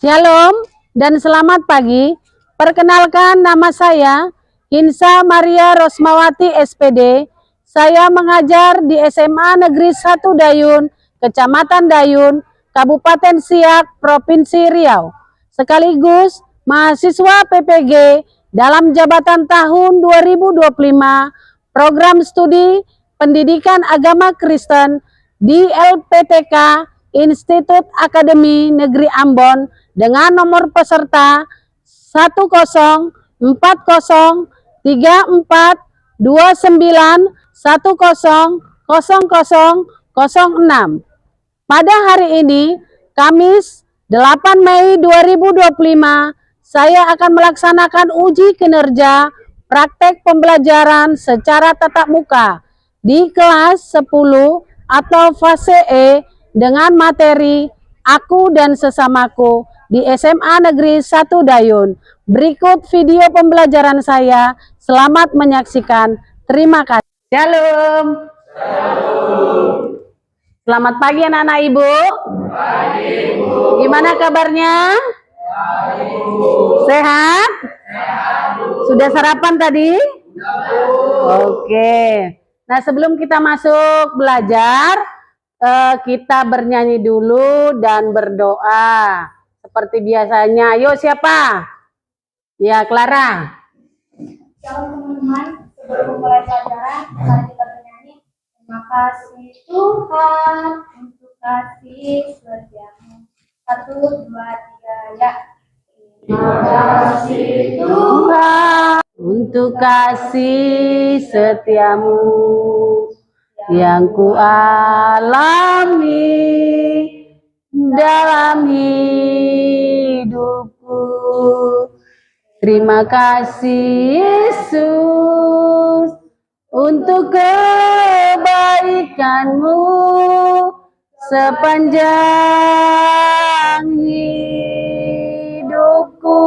Shalom dan selamat pagi. Perkenalkan, nama saya Hinsa Maria Rosmawati SPD. Saya mengajar di SMA Negeri 1 Dayun, Kecamatan Dayun, Kabupaten Siak, Provinsi Riau. Sekaligus mahasiswa PPG dalam jabatan tahun 2025 Program Studi Pendidikan Agama Kristen di LPTK Institut Akademi Negeri Ambon dengan nomor peserta 10403429100006. Pada hari ini, Kamis 8 Mei 2025, saya akan melaksanakan uji kinerja praktek pembelajaran secara tatap muka di kelas 10 atau fase E dengan materi Aku dan Sesamaku di SMA Negeri 1 Dayun. Berikut video pembelajaran saya. Selamat menyaksikan. Terima kasih. Shalom. Selamat pagi anak-anak Ibu. Pagi, Ibu. Gimana kabarnya? Pagi, Ibu. Sehat? Sehat, Bu. Sudah sarapan tadi? Oke. Nah, sebelum kita masuk belajar, kita bernyanyi dulu dan berdoa. Seperti biasanya. Ayo siapa? Ya, Clara. Shalom teman-teman, sebelum mulai pelajaran, mari kita bernyanyi. Terima kasih Tuhan untuk kasih setiamu. 1, 2, 3, ya. Terima kasih Tuhan untuk kasih setiamu yang ku alami dalam hidupku. Terima kasih Yesus untuk kebaikanmu sepanjang hidupku.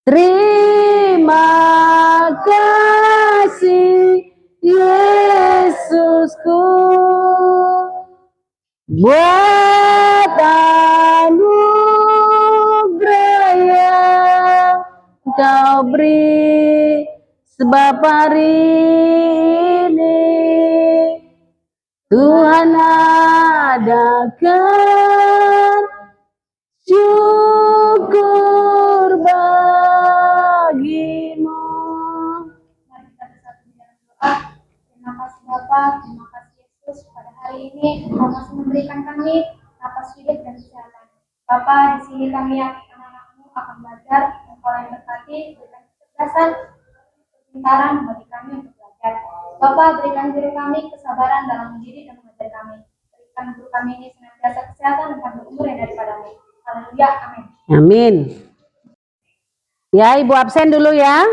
Terima kasih Yesusku buat anugerah yang Kau beri, sebab hari ini Tuhan adakan syukur bagimu. Mari kita bersatu di dalam doa. Terima kasih Bapa, terima kasih Yesus pada hari ini Engkau masih memberikan kami napas hidup dan kesehatan. Bapa, di sini kami yang anak-anakmu akan belajar. Engkau yang berkati, berikan kecerdasan, kepintaran bagi kami untuk belajar. Bapa, berikan guru kami kesabaran dalam mendidik dan mengajar kami. Berikan guru kami ini senantiasa kesehatan dan panjang umur yang daripadamu. Haleluya, amin. Amin. Ya, Ibu absen dulu ya.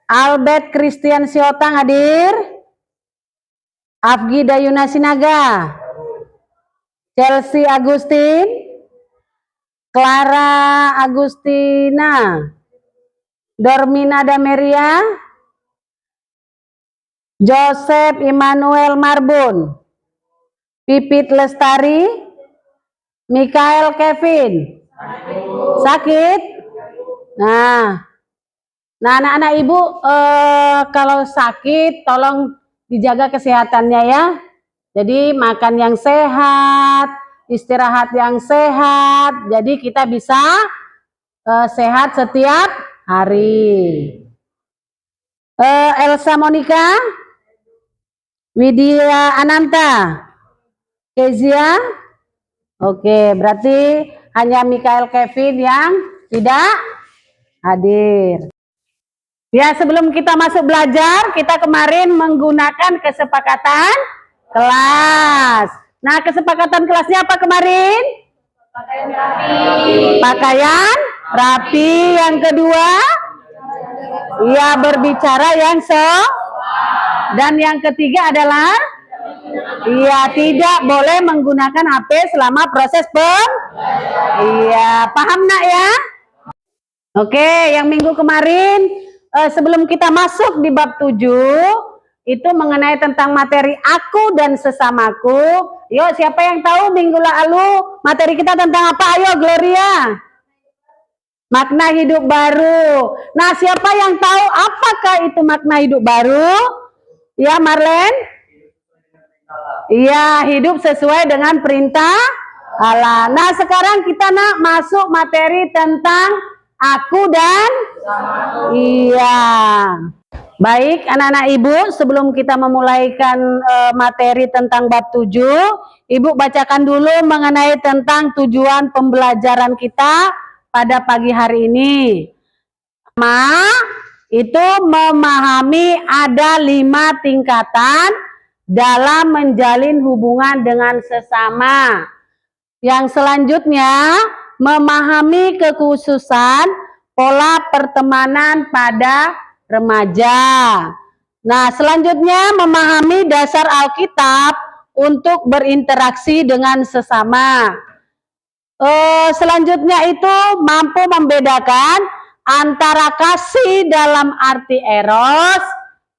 Albert Christian Siotang hadir. Afgi Dayuna Sinaga. Chelsea Agustin. Clara Agustina. Dormina Dameria. Joseph Immanuel Marbun. Pipit Lestari. Mikael Kevin. Sakit? Nah anak-anak Ibu kalau sakit tolong dijaga kesehatannya ya. Jadi makan yang sehat, istirahat yang sehat. Jadi kita bisa sehat setiap hari. Elsa Monica, Widya Ananta, Kezia. Oke, berarti hanya Mikael Kevin yang tidak hadir. Ya, sebelum kita masuk belajar, kita kemarin menggunakan kesepakatan kelas. Nah, kesepakatan kelasnya apa kemarin? Pakaian rapi. Pakaian rapi. Yang kedua, ya berbicara yang dan yang ketiga adalah iya, tidak boleh menggunakan HP selama proses iya, paham nak ya? Oke, yang minggu kemarin sebelum kita masuk di bab 7 itu mengenai tentang materi aku dan sesamaku. Yuk, siapa yang tahu minggu lalu materi kita tentang apa? Ayo, Gloria. Makna hidup baru. Nah, siapa yang tahu apakah itu makna hidup baru? Ya, Marlen? Iya, hidup sesuai dengan perintah Allah. Nah, sekarang kita masuk materi tentang aku dan iya. Baik, anak-anak ibu, sebelum kita memulaikan materi tentang bab 7, ibu bacakan dulu mengenai tentang tujuan pembelajaran kita pada pagi hari ini. Pertama, itu memahami ada 5 tingkatan dalam menjalin hubungan dengan sesama. Yang selanjutnya, memahami kekhususan pola pertemanan pada remaja. Nah, selanjutnya memahami dasar Alkitab untuk berinteraksi dengan sesama. Selanjutnya itu mampu membedakan antara kasih dalam arti eros,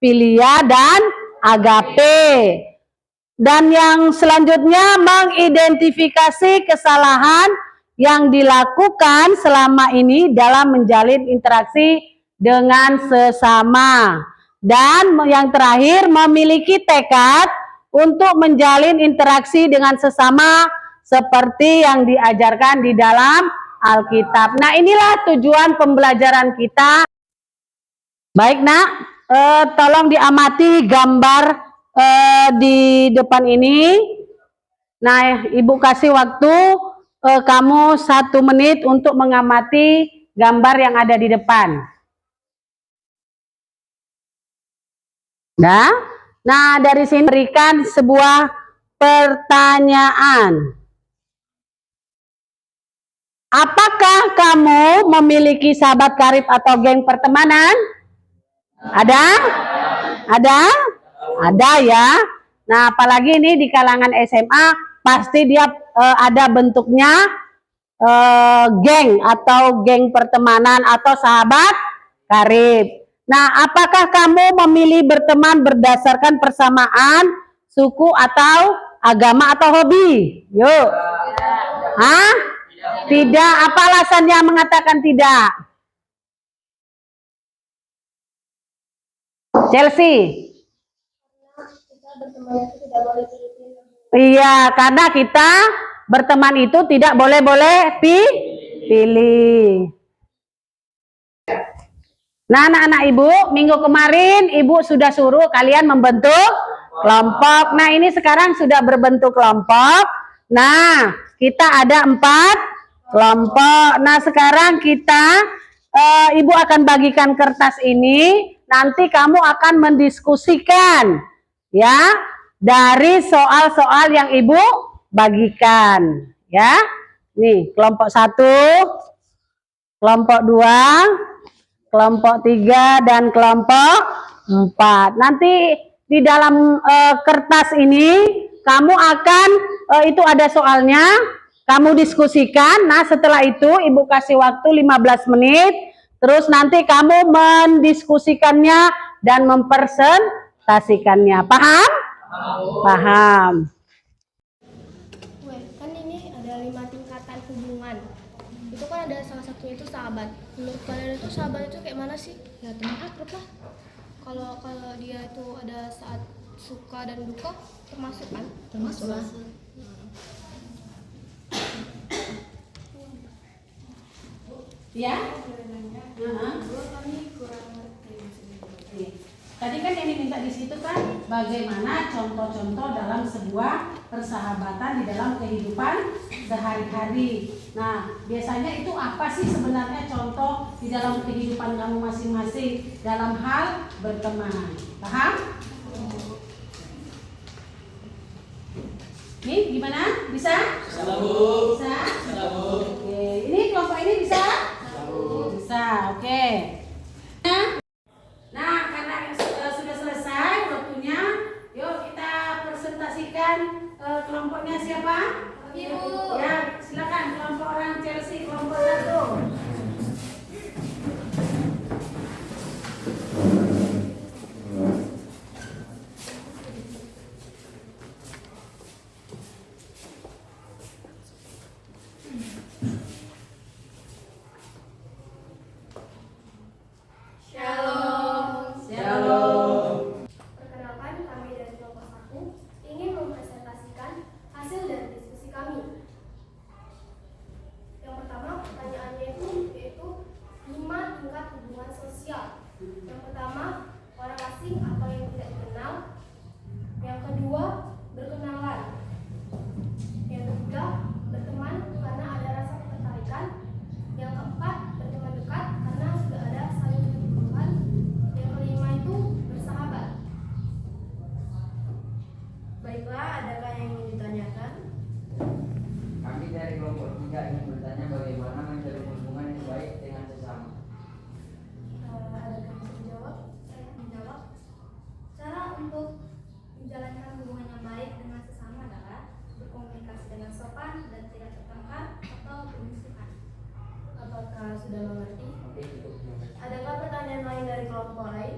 philia, dan agape. Dan yang selanjutnya mengidentifikasi kesalahan yang dilakukan selama ini dalam menjalin interaksi dengan sesama. Dan yang terakhir memiliki tekad untuk menjalin interaksi dengan sesama seperti yang diajarkan di dalam Alkitab. Nah, inilah tujuan pembelajaran kita. Baik, Nak, tolong diamati gambar di depan ini. Nah, Ibu kasih waktu kamu 1 menit untuk mengamati gambar yang ada di depan. Nah, dari sini berikan sebuah pertanyaan. Apakah kamu memiliki sahabat karib atau geng pertemanan? Ada? Ada? Ada ya. Nah, apalagi ini di kalangan SMA pasti dia ada bentuknya geng atau geng pertemanan atau sahabat karib. Nah, apakah kamu memilih berteman berdasarkan persamaan suku atau agama atau hobi? Yuk. Hah? Tidak. Apa alasannya mengatakan tidak? Chelsea. Iya, karena kita berteman itu tidak boleh pilih. Nah, anak-anak ibu, minggu kemarin ibu sudah suruh kalian membentuk kelompok. Nah, ini sekarang sudah berbentuk kelompok. Nah, kita ada 4 kelompok. Nah, sekarang kita ibu akan bagikan kertas ini. Nanti kamu akan mendiskusikan ya dari soal-soal yang ibu bagikan ya. Nih, kelompok 1, kelompok 2, kelompok 3, dan kelompok 4. Nanti di dalam kertas ini kamu akan itu ada soalnya, kamu diskusikan. Nah, setelah itu ibu kasih waktu 15 menit. Terus nanti kamu mendiskusikannya dan mempresentasikannya. Paham? Paham. Kan ini ada 5 tingkatan hubungan. Itu kan ada salah satunya itu sahabat. Menurut kalian itu sahabat itu kayak mana sih? Ya teman akrab lah. Kalau dia itu ada saat suka dan duka termasuk kan? Termasuk lah. Ya? Kami kurang ngerti. Tadi kan yang diminta di situ kan bagaimana contoh-contoh dalam sebuah persahabatan di dalam kehidupan sehari-hari. Nah, biasanya itu apa sih sebenarnya contoh di dalam kehidupan kamu masing-masing dalam hal berteman? Paham? Nih, gimana? Bisa? Bisa, Bu. Bisa? Bisa, Bu. Oke, ini kelompok ini bisa? Bisa, Bu. Bisa, oke. Nah, karena sudah selesai waktunya, yuk kita presentasikan kelompoknya siapa? Ibu. Ya, silakan kelompok orang Chelsea, kelompok 1. sosial. Yang pertama, orang asing atau yang tidak dikenal. Yang kedua, berkenalan. Yang ketiga, berteman karena ada rasa ketertarikan. Yang keempat, berteman dekat karena sudah ada saling kebutuhan. Yang kelima itu bersahabat. Baiklah, adakah yang ingin ditanyakan? Kami dari kelompok 3 ingin bertanya bagaimana menjalin hubungan yang baik dengan sesama. Adakah yang bisa dijawab? Saya menjawab, cara untuk menjalankan hubungan yang baik dengan sesama adalah berkomunikasi dengan sopan dan tidak bertengkar atau bermusuhan. Apakah sudah mengerti? Oke, cukup. Terima kasih. Adakah pertanyaan lain dari kelompok lain?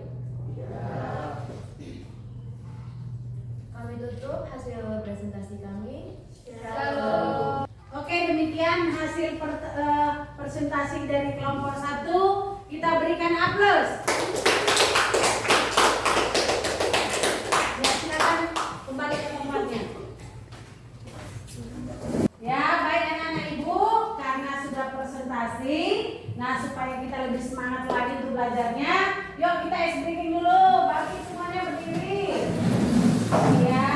Kami tutup hasil presentasi kami. Shalom. Oke, demikian hasil presentasi dari kelompok 1. Kita berikan aplaus. Ya, silakan kembali ke tempatnya. Ya, baik anak-anak ibu, karena sudah presentasi, nah supaya kita lebih semangat lagi untuk belajarnya, yuk kita ice breaking dulu. Bagi semuanya berdiri. Ya,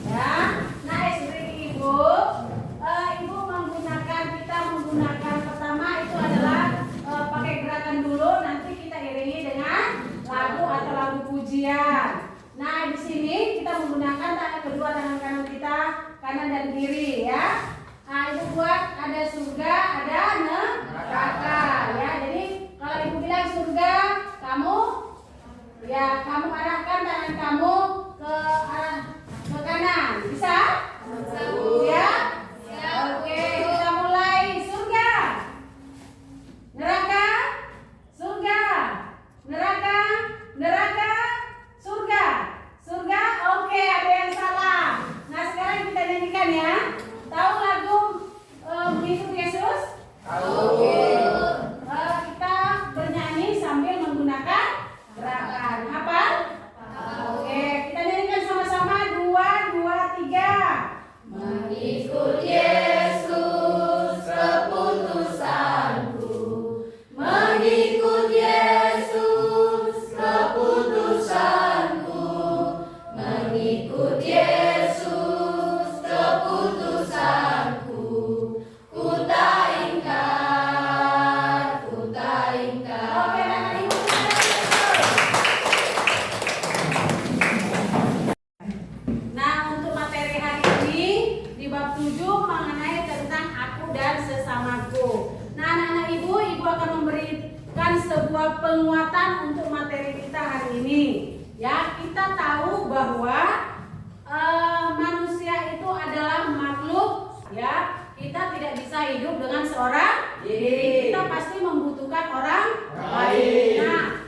ya. Nah, ice breaking ibu, ibu kita menggunakan pertama itu adalah pakai gerakan dulu, nanti kita iringi dengan lagu atau lagu pujian. Nah, di sini kita menggunakan kedua tangan kanan kita, kanan dan kiri ya. Nah, ibu buat ada surga, ada neraka ya. Jadi kalau ibu bilang surga, kamu arahkan tangan kamu ke arah ke kanan. Bisa? Ya? Oke, kita mulai. Surga, neraka, surga, neraka, neraka, surga, surga. Oke, ada yang salah. Nah, sekarang kita nyanyikan ya. Tahu lagu Mengikut Yesus? Oke. Kita bernyanyi sambil menggunakan gerakan. Apa? Oke, kita nyanyikan sama-sama. 2, 2, 3. Mengikut Yesus keputusanku, mengikut Yesus keputusanku, mengikut Yesus keputusanku, ku tak ingkar, ku tak ingkar. Oke, anak ibu. Nah, untuk materi hari ini di bab 7 mengenai tentang aku dan sesamaku. Nah, anak-anak ibu akan memberikan sebuah penguatan untuk materi kita hari ini. Ya, kita tahu bahwa manusia itu adalah makhluk ya. Kita tidak bisa hidup dengan seorang diri. Kita pasti membutuhkan orang lain. Nah,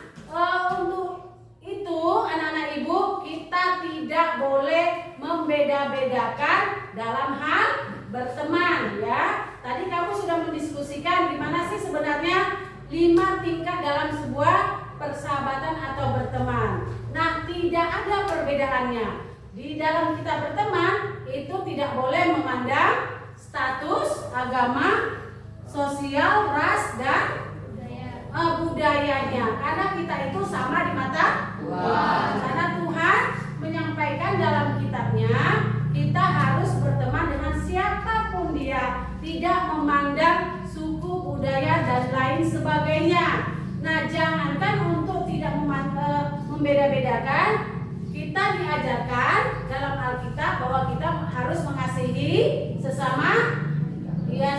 untuk itu anak-anak ibu kita tidak boleh membeda-bedakan dalam hal berteman ya. Tadi kamu sudah mendiskusikan gimana sih sebenarnya 5 tingkat dalam sebuah persahabatan atau berteman. Nah, tidak ada perbedaannya. Di dalam kita berteman itu tidak boleh memandang status, agama, sosial, ras, dan budayanya. Karena kita itu sama di mata Tuhan. Karena Tuhan menyampaikan dalam kitabnya kita harus berteman dengan siapapun dia, tidak memandang suku, budaya, dan lain sebagainya. Nah, jangankan untuk tidak membeda-bedakan, kita diajarkan dalam Alkitab bahwa kita harus mengasihi sesama kita.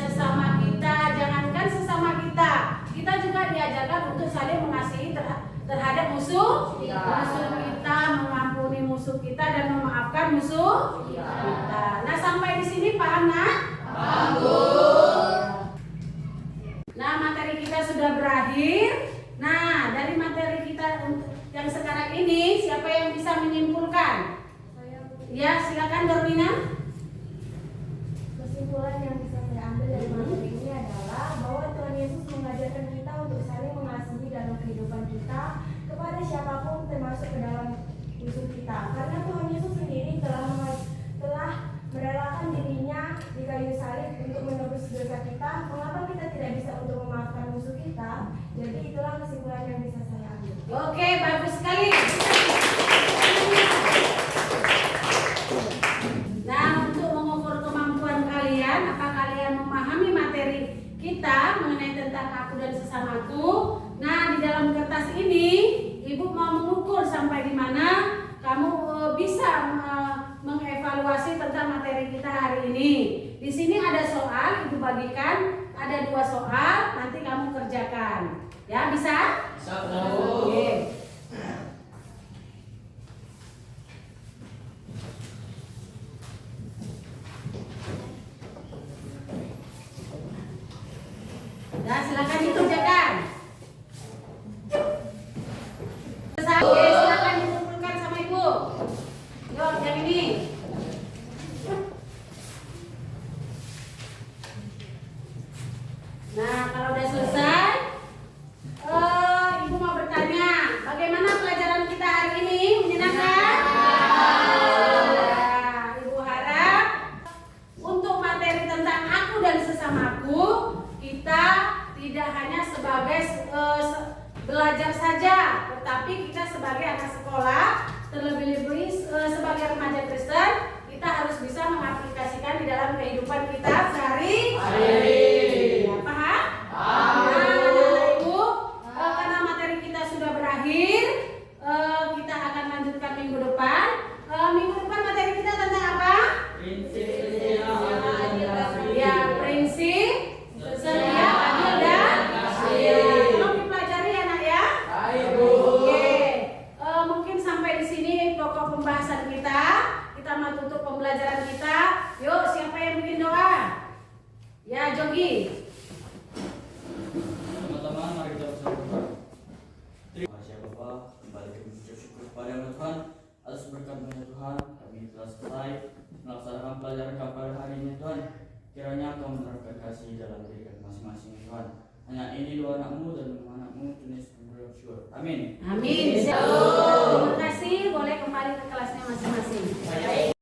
Jangankan sesama kita, kita juga diajarkan untuk saling mengasihi terhadap musuh kita, mengampuni musuh kita dan memaafkan musuh kita. Nah, sampai di sini paham nak? Paham, Bu. Nah, materi kita sudah berakhir. Nah, dari materi kita yang sekarang ini, siapa yang bisa menyimpulkan? Ya, silakan Dormina. Kesimpulan yang bisa saya ambil dari materi ini adalah bahwa Tuhan Yesus mengajarkan kita untuk saling mengasihi dalam kehidupan kita kepada siapapun, termasuk ke dalam musuh kita. Karena Tuhan Yesus sendiri telah merelakan dirinya di kayu salib untuk menebus dosa kita. Mengapa kita tidak bisa untuk memaafkan musuh kita? Jadi itulah kesimpulan yang bisa saya ambil. Oke, bagus sekali. Nah, untuk mengukur kemampuan kalian, apa kalian memahami materi kita mengenai tentang aku dan sesamaku? Nah, di dalam kertas ini, Ibu mau mengukur sampai di mana kamu bisa mengevaluasi tentang materi kita hari ini. Di sini ada soal, Ibu bagikan, ada 2 soal, nanti kamu kerjakan. Ya, bisa? Bisa. Oke. Nah, silakan dikerjakan. Oke, silakan dikumpulkan sama Ibu. Yuk, yang ini. Nah, kalau udah selesai, Ibu mau bertanya, bagaimana pelajaran kita hari ini? Menyenangkan? Nah, Ibu harap untuk materi tentang aku dan sesamaku, kita tidak hanya sebagai belajar saja, tetapi kita sebagai anak sekolah, terlebih-lebih sebagai remaja Kristen, kita harus bisa mengaplikasikan di dalam kehidupan kita sehari-hari. Ya, paham? Nah, Ibu, karena materi kita sudah berakhir, kita akan lanjutkan minggu depan. Minggu depan materi kita tentang apa? Ya, prinsip setia, adil, dan kasih. Tolong dipelajari ya, Nak ya. Oke. Mungkin sampai di sini pokok pembahasan kita. Kita mau tutup pembelajaran kita. Yuk, siapa yang bikin doa? Ya, Jogi. Teman-teman, mari kita bersama. Terima kasih Bapa, kembali kami mengucap syukur kepada Tuhan atas berkat-Nya Tuhan. Kami telah selesai melaksanakan pelajaran pada hari ini Tuhan. Kiranya Kau menerapkan kasih dalam diri kami masing-masing Tuhan. Hanya ini doa anakmu dan anakmu Tuhan bersyukur. Amin. Amin. Terima kasih. Boleh kembali ke kelasnya masing-masing.